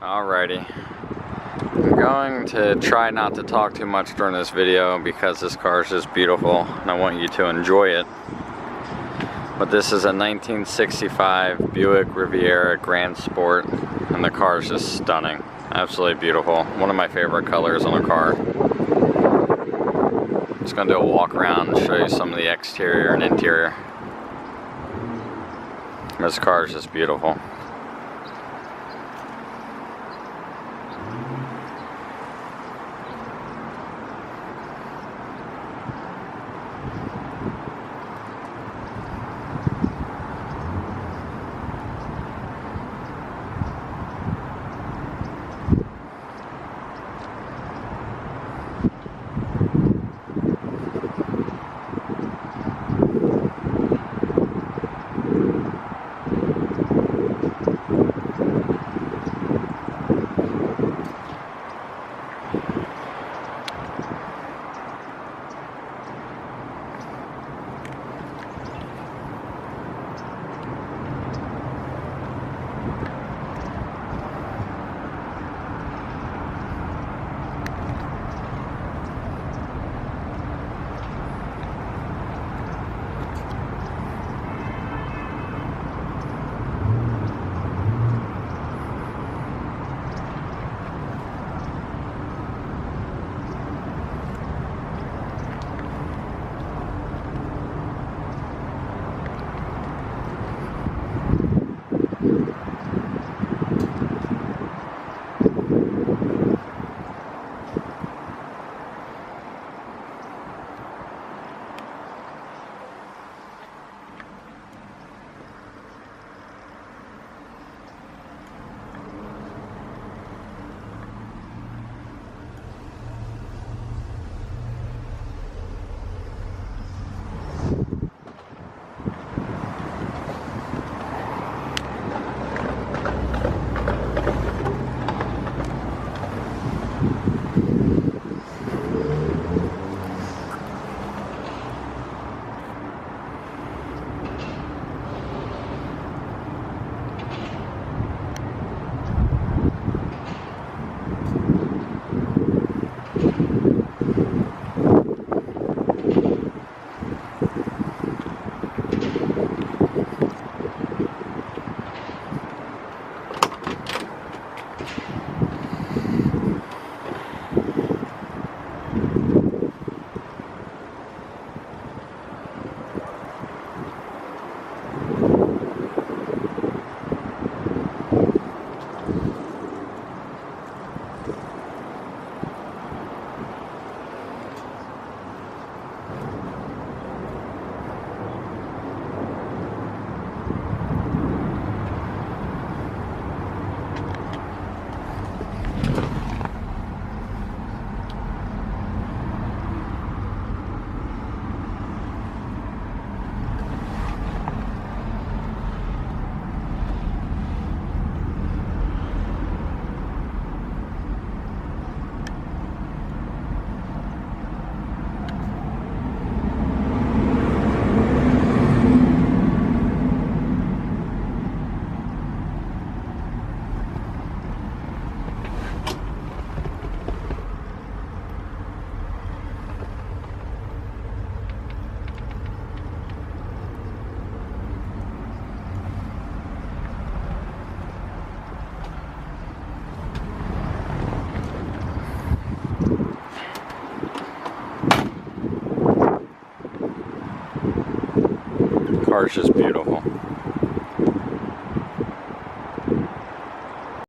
Alrighty, I'm going to try not to talk too much during this video because this car is just beautiful and I want you to enjoy it. But this is a 1965 Buick Riviera Gran Sport and the car is just stunning. Absolutely beautiful. One of my favorite colors on a car. I'm just going to do a walk around and show you some of the exterior and interior. This car is just beautiful. The car is just beautiful.